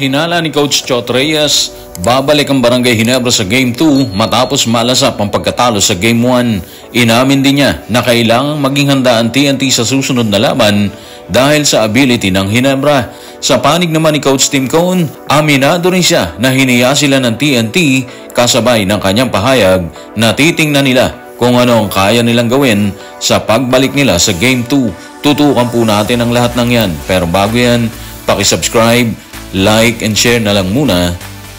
Hinala ni Coach Chot Reyes, babalik ang Barangay Ginebra sa Game 2 matapos malasap ang pagkatalo sa Game 1. Inamin din niya na kailangang maging handa ang TNT sa susunod na laban dahil sa ability ng Ginebra. Sa panig naman ni Coach Tim Cone, aminado rin siya na hiniya sila ng TNT kasabay ng kanyang pahayag na titingnan nila kung ano ang kaya nilang gawin sa pagbalik nila sa Game 2. Tutukan po natin ang lahat ng yan. Pero bago yan, paki-subscribe, like and share na lang muna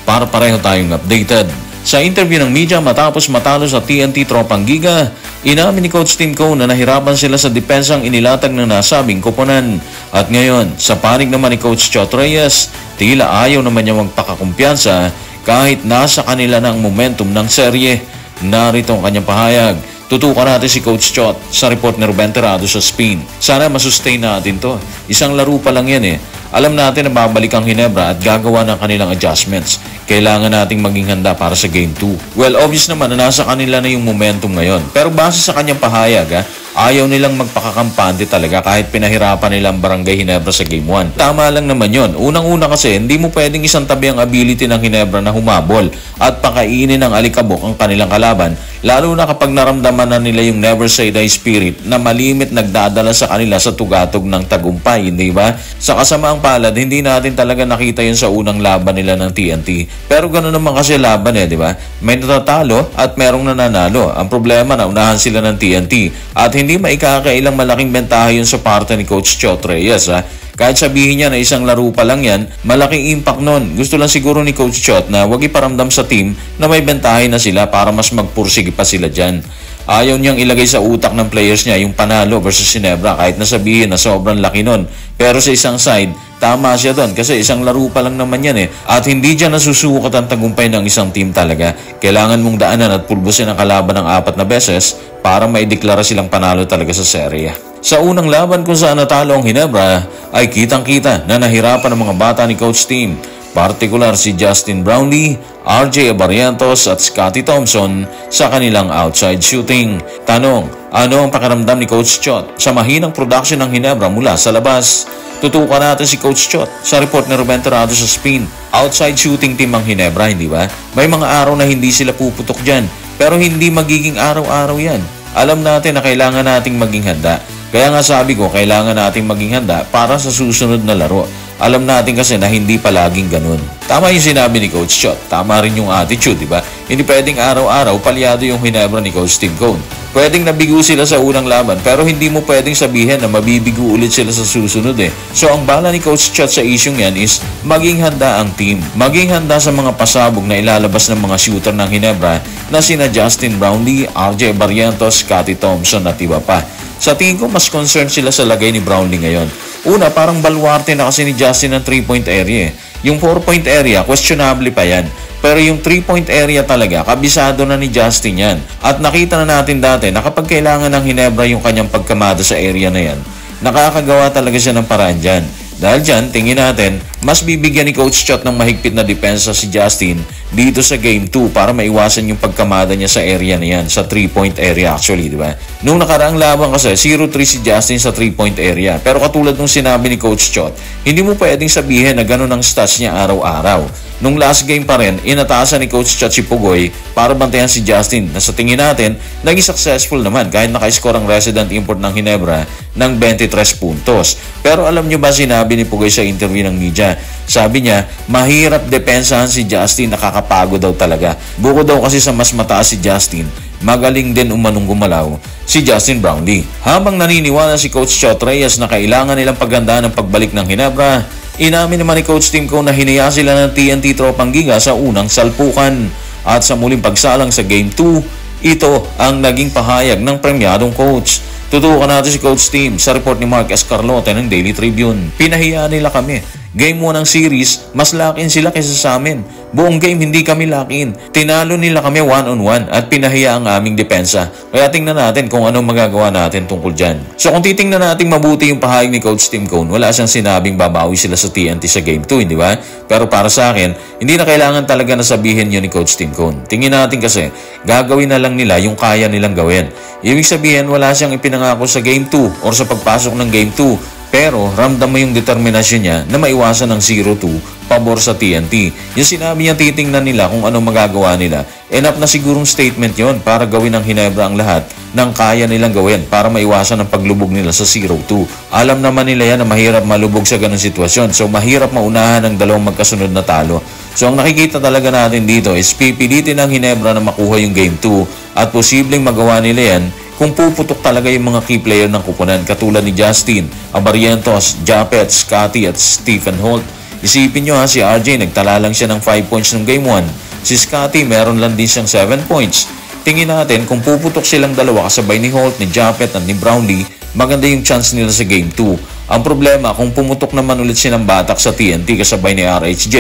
para pareho tayong updated. Sa interview ng media matapos matalo sa TNT Tropang Giga, inamin ni Coach Tim Cone na nahirapan sila sa depensang inilatag ng nasabing koponan. At ngayon, sa panig naman ni Coach Chot Reyes, tila ayaw naman niya magpakakumpiyansa kahit nasa kanila na ang momentum ng serye. Narito ang kanyang pahayag. Tutukan natin si Coach Chot sa report ni Ruben Terrado sa Spin. Sana masustain natin to. Isang laro pa lang yan eh. Alam natin na babalik ang Ginebra at gagawa ng kanilang adjustments. Kailangan nating maging handa para sa Game 2. Well, obvious naman na nasa kanila na yung momentum ngayon. Pero base sa kanyang pahayag, ayaw nilang magpakakampante talaga kahit pinahirapan nila ang Barangay Ginebra sa Game 1. Tama lang naman yon. Unang-una kasi, hindi mo pwedeng isang tabi ang ability ng Ginebra na humabol at pakainin ng alikabok ang kanilang kalaban, lalo na kapag naramdaman na nila yung never say die spirit na malimit nagdadala sa kanila sa tugatog ng tagumpay, hindi ba? Sa kasamaang palad, hindi natin talaga nakita yun sa unang laban nila ng TNT. Pero gano'n naman kasi laban di ba? May natatalo at merong nananalo. Ang problema na unahan sila ng TNT at hindi maikakailang malaking bentahe yun sa parte ni Coach Chot Reyes. Kahit sabihin niya na isang laro pa lang yan, malaking impact nun. Gusto lang siguro ni Coach Chot na wag iparamdam sa team na may bentahe na sila para mas magpursige pa sila dyan. Ayaw niyang ilagay sa utak ng players niya yung panalo versus Ginebra kahit nasabihin na sobrang laki nun. Pero sa isang side, tama siya doon kasi isang laro pa lang naman yan At hindi dyan nasusukat ang tagumpay ng isang team talaga. Kailangan mong daanan at pulbusin ang kalaban ng 4 na beses para maideklara silang panalo talaga sa serye. Sa unang laban kung saan natalo ang Ginebra ay kitang-kita na nahirapan ang mga bata ni Coach Tim. Partikular si Justin Brownlee, RJ Abarientos at Scotty Thompson sa kanilang outside shooting. Tanong, ano ang pakiramdam ni Coach Chot sa mahinang production ng Ginebra mula sa labas? Tutukan natin si Coach Chot sa report ni Ruben Terrado sa Spin. Outside shooting team ang Ginebra, hindi ba? May mga araw na hindi sila puputok dyan, pero hindi magiging araw-araw yan. Alam natin na kailangan nating maging handa. Kaya nga sabi ko, kailangan nating maging handa para sa susunod na laro. Alam natin kasi na hindi palaging ganun. Tama yung sinabi ni Coach Chot. Tama rin yung attitude, di ba? Hindi pwedeng araw-araw palyado yung Ginebra ni Coach Tim Cone. Pwedeng nabigo sila sa unang laban pero hindi mo pwedeng sabihin na mabibigo ulit sila sa susunod So ang bala ni Coach Chot sa isyong yan is maging handa ang team. Maging handa sa mga pasabog na ilalabas ng mga shooter ng Ginebra na sina Justin Brownlee, RJ Barrientos, Scotty Thompson at iba pa. Sa tingin ko mas concerned sila sa lagay ni Brownlee ngayon. Una, parang baluarte na kasi ni Justin ang 3-point area Yung 4-point area, questionable pa yan. Pero yung 3-point area talaga, kabisado na ni Justin yan. At nakita na natin dati na kapag kailangan ng Ginebra yung kanyang pagkamada sa area na yan, nakakagawa talaga siya ng paraan dyan. Dahil dyan, tingin natin, mas bibigyan ni Coach Chot ng mahigpit na depensa si Justin dito sa Game 2 para maiwasan yung pagkamada niya sa area na yan, sa 3-point area actually, di ba? Nung nakaraang laban kasi, 0-3 si Justin sa 3-point area. Pero katulad nung sinabi ni Coach Chot, hindi mo pwedeng sabihin na ganun ang stats niya araw-araw. Nung last game pa rin, inatasan ni Coach Chot si Pugoy para bantayan si Justin na sa tingin natin, naging successful naman kahit naka-score ang resident import ng Ginebra ng 23 puntos. Pero alam nyo ba sinabi ni Pugoy sa interview ng media? Sabi niya, mahirap depensahan si Justin, nakakapagod daw talaga. Bukod daw kasi sa mas mataas si Justin, magaling din umanong gumalaw si Justin Brownlee. Habang naniniwala si Coach Chot Reyes na kailangan nilang paghandaan ng pagbalik ng Ginebra, inamin naman ni Coach Tim Cone na hiniya sila ng TNT Tropang Giga sa unang salpukan. At sa muling pagsalang sa Game 2, ito ang naging pahayag ng premyadong coach. Tutukan natin si Coach Tim sa report ni Mark Escarlote ng Daily Tribune. Pinahiya nila kami. Game 1 ng series, mas lakin sila kaysa sa amin. Buong game hindi kami lakin. Tinalo nila kami 1-on-1 at pinahiya ang aming depensa. Kaya tingnan natin kung ano magagawa natin tungkol dyan. So kung titingnan natin mabuti yung pahayag ni Coach Tim Cone, wala siyang sinabing babawi sila sa TNT sa Game 2, hindi ba? Pero para sa akin, hindi na kailangan talaga na sabihin yun ni Coach Tim Cone. Tingin natin kasi, gagawin na lang nila yung kaya nilang gawin. Ibig sabihin, wala siyang ipinangako sa Game 2 or sa pagpasok ng Game 2. Pero ramdam mo yung determinasyon niya na maiwasan ng 0-2 pabor sa TNT. Yung sinabi niya titingnan nila kung ano magagawa nila, enough na sigurong statement yon para gawin ng Ginebra ang lahat ng kaya nilang gawin para maiwasan ang paglubog nila sa 0-2. Alam naman nila yan na mahirap malubog sa ganung sitwasyon, so mahirap maunahan ng dalawang magkasunod na talo. So ang nakikita talaga natin dito is pipilitin ng Ginebra na makuha yung Game 2 at posibleng magawa nila yan kung puputok talaga yung mga key player ng kupunan katulad ni Justin, Abarientos, Japet, Scotty at Stephen Holt. Isipin nyo si RJ nagtala lang siya ng 5 points ng Game 1. Si Scotty meron lang din siyang 7 points. Tingin natin kung puputok silang dalawa kasabay ni Holt, ni Japet at ni Brownlee, maganda yung chance nila sa Game 2. Ang problema kung pumutok naman ulit silang batak sa TNT kasabay ni RHJ,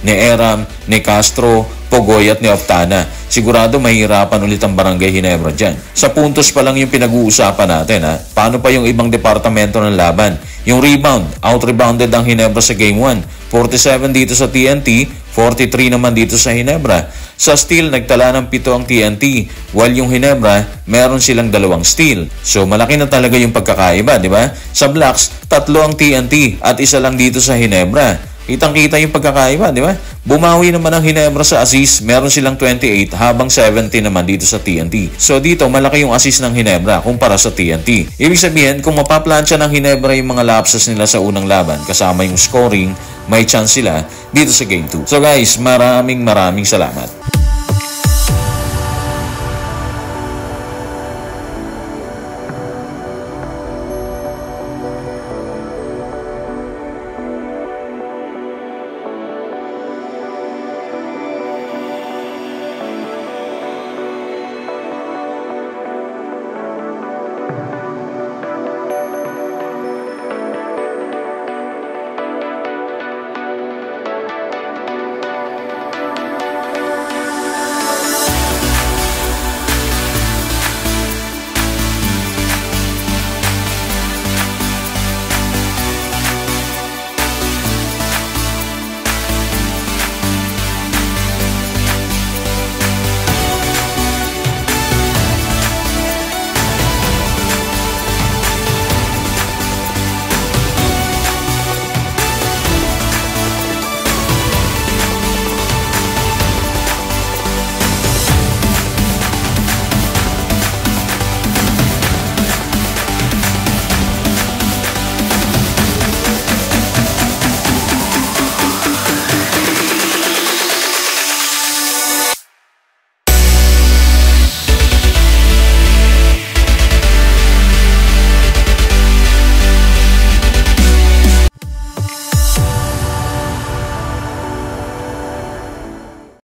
ni Eram, ni Castro, Pogoy at ni Oftana, sigurado mahirapan ulit ang Barangay Ginebra dyan. Sa puntos pa lang yung pinag-uusapan natin Paano pa yung ibang departamento ng laban? Yung rebound, out-rebounded ang Ginebra sa Game 1. 47 dito sa TNT, 43 naman dito sa Ginebra. Sa steal, nagtala ng 7 ang TNT, while yung Ginebra, meron silang 2 steal. So malaki na talaga yung pagkakaiba, di ba? Sa blocks, 3 ang TNT at 1 lang dito sa Ginebra. Kitang-kita yung pagkakaiba, di ba? Bumawi naman ang Ginebra sa assist, meron silang 28 habang 70 naman dito sa TNT. So dito, malaki yung assist ng Ginebra kumpara sa TNT. Ibig sabihin, kung mapaplansya ng Ginebra yung mga lapses nila sa unang laban, kasama yung scoring, may chance sila dito sa Game 2. So guys, maraming salamat.